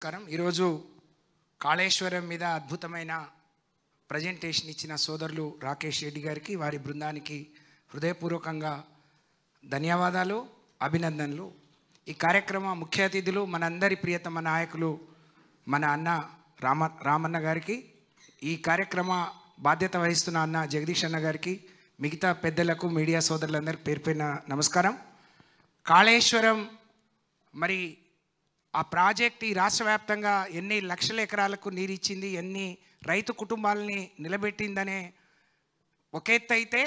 నమస్కారం. ఈరోజు కాళేశ్వరం మీద అద్భుతమైన ప్రజెంటేషన్ ఇచ్చిన సోదరులు రాకేష్ రెడ్డి గారికి వారి బృందానికి హృదయపూర్వకంగా ధన్యవాదాలు, అభినందనలు. ఈ కార్యక్రమ ముఖ్య అతిథులు మనందరి ప్రియతమ నాయకులు మన అన్న రామన్న గారికి, ఈ కార్యక్రమ బాధ్యత వహిస్తున్న అన్న జగదీష్ అన్న గారికి, మిగతా పెద్దలకు, మీడియా సోదరులందరికీ పేరు పేరున నమస్కారం. కాళేశ్వరం మరి ఆ ప్రాజెక్ట్ ఈ రాష్ట్ర వ్యాప్తంగా ఎన్ని లక్షల ఎకరాలకు నీరు ఇచ్చింది, ఎన్ని రైతు కుటుంబాలని నిలబెట్టిందనే ఒక ఎత్తు అయితే,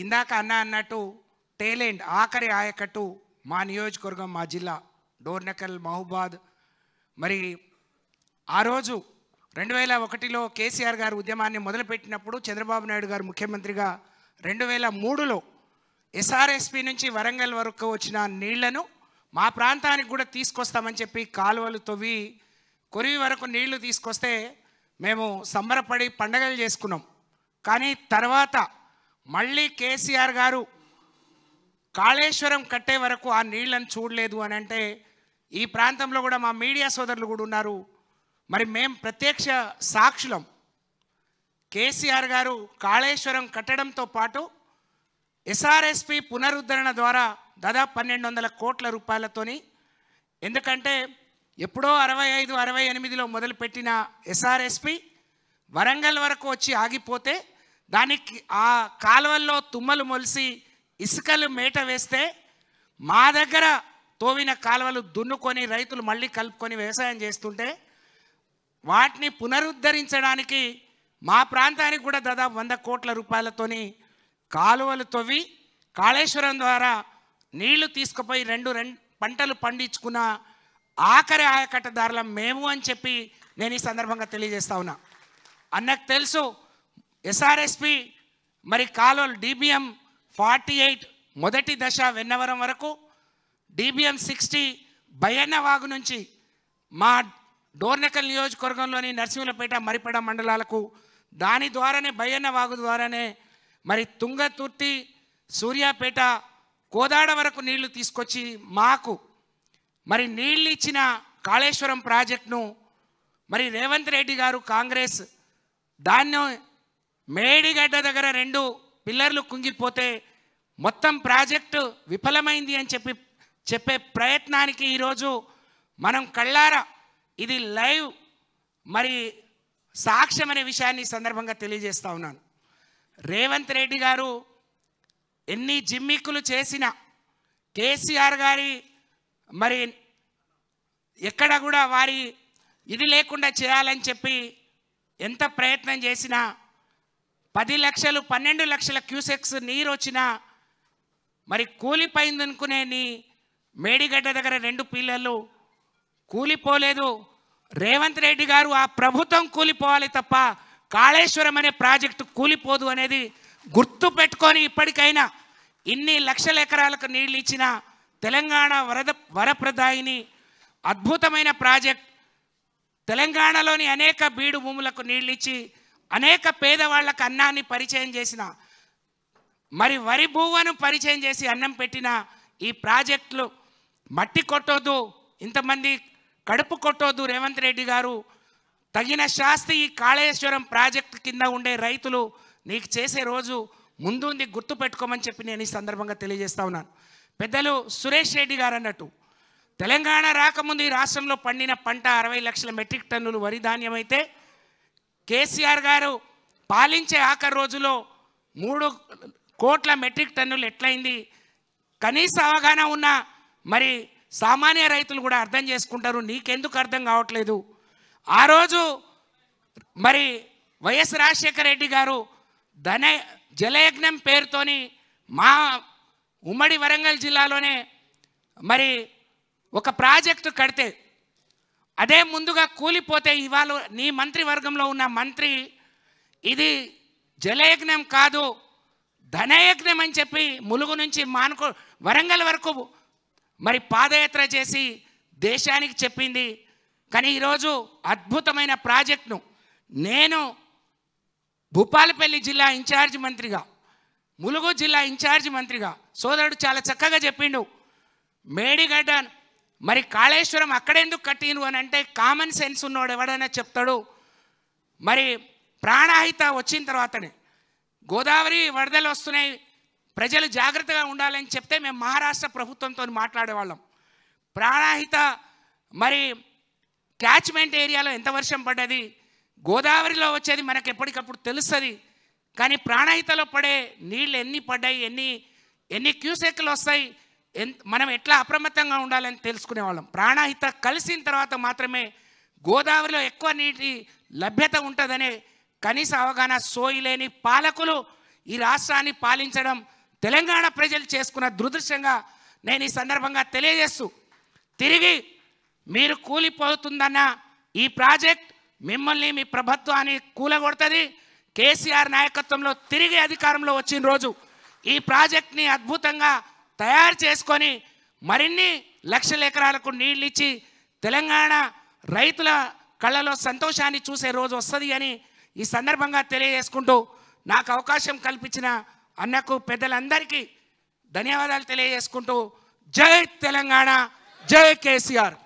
ఇందాక అన్నట్టు టేలెంట్ ఆఖరి ఆయకట్టు మా నియోజకవర్గం, మా జిల్లా డోర్నకల్, మహబూబాద్. మరి ఆ రోజు 2001లో కేసీఆర్ గారు ఉద్యమాన్ని మొదలుపెట్టినప్పుడు, చంద్రబాబు నాయుడు గారు ముఖ్యమంత్రిగా 2003లో ఎస్ఆర్ఎస్పి నుంచి వరంగల్ వరకు వచ్చిన నీళ్లను మా ప్రాంతానికి కూడా తీసుకొస్తామని చెప్పి కాలువలు తవ్వి కొరివి వరకు నీళ్లు తీసుకొస్తే మేము సంబరపడి పండగలు చేసుకున్నాం. కానీ తర్వాత మళ్ళీ కేసీఆర్ గారు కాళేశ్వరం కట్టే వరకు ఆ నీళ్లను చూడలేదు అని అంటే, ఈ ప్రాంతంలో కూడా మా మీడియా సోదరులు కూడా ఉన్నారు. మరి మేము ప్రత్యక్ష సాక్షులం. కేసీఆర్ గారు కాళేశ్వరం కట్టడంతో పాటు ఎస్ఆర్ఎస్పి పునరుద్ధరణ ద్వారా దాదాపు 1200 కోట్ల రూపాయలతోని, ఎందుకంటే ఎప్పుడో 65-68లో మొదలుపెట్టిన ఎస్ఆర్ఎస్పి వరంగల్ వరకు వచ్చి ఆగిపోతే, దానికి ఆ కాలువల్లో తుమ్మలు మొలిసి ఇసుకలు మేట వేస్తే మా దగ్గర తోవిన కాలువలు దున్నుకొని రైతులు మళ్ళీ కలుపుకొని వ్యవసాయం చేస్తుంటే, వాటిని పునరుద్ధరించడానికి మా ప్రాంతానికి కూడా దాదాపు 100 కోట్ల రూపాయలతోని కాలువలు తవ్వి కాళేశ్వరం ద్వారా నీళ్లు తీసుకుపోయి రెండు పంటలు పండించుకున్న ఆఖరి ఆయకట్టదారులం మేము అని చెప్పి నేను ఈ సందర్భంగా తెలియజేస్తా ఉన్నా. అన్నకు తెలుసు, ఎస్ఆర్ఎస్పి మరి కాలువలు DBM 48 మొదటి దశ వెన్నవరం వరకు, DBM 60 బయ్యన్న వాగు నుంచి మా డోర్నకల్ నియోజకవర్గంలోని నర్సింహులపేట, మరిపేట మండలాలకు, దాని ద్వారానే బయ్యన్న వాగు ద్వారానే మరి తుంగతుర్తి, సూర్యాపేట, కోదాడ వరకు నీళ్లు తీసుకొచ్చి మాకు మరి నీళ్ళు ఇచ్చిన కాళేశ్వరం ప్రాజెక్టును మరి రేవంత్ రెడ్డి గారు కాంగ్రెస్ దాన్ని మేడిగడ్డ దగ్గర 2 పిల్లర్లు కుంగిపోతే మొత్తం ప్రాజెక్టు విఫలమైంది అని చెప్పే ప్రయత్నానికి ఈరోజు మనం కళ్ళారా ఇది లైవ్ మరి సాక్ష్యం అనే విషయాన్ని సందర్భంగా తెలియజేస్తా ఉన్నాను. రేవంత్ రెడ్డి గారు ఎన్ని జిమ్మిక్కులు చేసినా, కేసీఆర్ గారి మరి ఎక్కడ కూడా వారి ఇది లేకుండా చేయాలని చెప్పి ఎంత ప్రయత్నం చేసినా, 10 లక్షలు 12 లక్షల క్యూసెక్స్ నీరు వచ్చినా మరి కూలిపోయింది అనుకునే నీ మేడిగడ్డ దగ్గర 2 పిల్లలు కూలిపోలేదు. రేవంత్ రెడ్డి గారు ఆ ప్రభుత్వం కూలిపోవాలి తప్ప కాళేశ్వరం అనే ప్రాజెక్టు కూలిపోదు అనేది గుర్తు పెట్టుకొని, ఇప్పటికైనా ఇన్ని లక్షల ఎకరాలకు నీళ్ళు ఇచ్చిన తెలంగాణ వరప్రదాయిని అద్భుతమైన ప్రాజెక్ట్, తెలంగాణలోని అనేక బీడు భూములకు నీళ్ళు ఇచ్చి అనేక పేదవాళ్లకు అన్నాన్ని పరిచయం చేసిన, మరి వరి భూవను పరిచయం చేసి అన్నం పెట్టిన ఈ ప్రాజెక్టులు మట్టి కొట్టొద్దు, ఇంతమంది కడుపు కొట్టొద్దు. రేవంత్ రెడ్డి గారు తగిన శాస్తి ఈ కాళేశ్వరం ప్రాజెక్టు కింద ఉండే రైతులు నీకు చేసే రోజు ముందుంది, గుర్తు పెట్టుకోమని చెప్పి నేను ఈ సందర్భంగా తెలియజేస్తా ఉన్నాను. పెద్దలు సురేష్ రెడ్డి గారు అన్నట్టు, తెలంగాణ రాకముందు ఈ రాష్ట్రంలో పండిన పంట 60 లక్షల మెట్రిక్ టన్నులు వరి ధాన్యం అయితే, కేసీఆర్ గారు పాలించే ఆఖరి రోజులో 3 కోట్ల మెట్రిక్ టన్నులు ఎట్లయింది? కనీస అవగాహన ఉన్న మరి సామాన్య రైతులు కూడా అర్థం చేసుకుంటారు, నీకెందుకు అర్థం కావట్లేదు? ఆ రోజు మరి వైఎస్ రాజశేఖర రెడ్డి గారు జలయజ్ఞం పేరుతోని మా ఉమ్మడి వరంగల్ జిల్లాలోనే మరి ఒక ప్రాజెక్టు కడితే, అదే ముందుగా కూలిపోతే ఇవాళ నీ మంత్రివర్గంలో ఉన్న మంత్రి ఇది జలయజ్ఞం కాదు ధనయజ్ఞం అని చెప్పి ములుగు నుంచి వరంగల్ వరకు మరి పాదయాత్ర చేసి దేశానికి చెప్పింది. కానీ ఈరోజు అద్భుతమైన ప్రాజెక్టును నేను భూపాలపల్లి జిల్లా ఇన్ఛార్జ్ మంత్రిగా, ములుగు జిల్లా ఇన్ఛార్జ్ మంత్రిగా సోదరుడు చాలా చక్కగా చెప్పిండు. మేడిగడ్డ మరి కాళేశ్వరం అక్కడెందుకు కట్టిను అని అంటే కామన్ సెన్స్ ఉన్నవాడు ఎవడైనా చెప్తాడు. మరి ప్రాణాహిత వచ్చిన తర్వాతనే గోదావరి వరదలు వస్తున్నాయి, ప్రజలు జాగ్రత్తగా ఉండాలని చెప్తే మేము మహారాష్ట్ర ప్రభుత్వంతో మాట్లాడేవాళ్ళం. ప్రాణాహిత మరి క్యాచ్మెంట్ ఏరియాలో ఎంత వర్షం పడ్డది, గోదావరిలో వచ్చేది మనకు ఎప్పటికప్పుడు తెలుస్తుంది. కానీ ప్రాణాహితలో పడే నీళ్ళు ఎన్ని పడ్డాయి, ఎన్ని క్యూసెక్లు వస్తాయి, మనం ఎట్లా అప్రమత్తంగా ఉండాలని తెలుసుకునేవాళ్ళం. ప్రాణాహిత కలిసిన తర్వాత మాత్రమే గోదావరిలో ఎక్కువ నీటి లభ్యత ఉంటుందనే కనీస అవగాహన సోయిలేని పాలకులు ఈ రాష్ట్రాన్ని పాలించడం తెలంగాణ ప్రజలు చేసుకున్న దురదృష్టంగా నేను ఈ సందర్భంగా తెలియజేస్తూ, తిరిగి మీరు కూలిపోతుందన్న ఈ ప్రాజెక్ట్ మిమ్మల్ని మీ ప్రభుత్వాన్ని కూలగొడుతుంది. కేసీఆర్ నాయకత్వంలో తిరిగి అధికారంలో వచ్చిన రోజు ఈ ప్రాజెక్ట్ని అద్భుతంగా తయారు చేసుకొని మరిన్ని లక్షల ఎకరాలకు నీళ్ళు ఇచ్చి తెలంగాణ రైతుల కళ్ళలో సంతోషాన్ని చూసే రోజు వస్తుంది అని ఈ సందర్భంగా తెలియజేసుకుంటూ, నాకు అవకాశం కల్పించిన అన్నకు పెద్దలందరికీ ధన్యవాదాలు తెలియజేసుకుంటూ, జై తెలంగాణ, జై కేసీఆర్.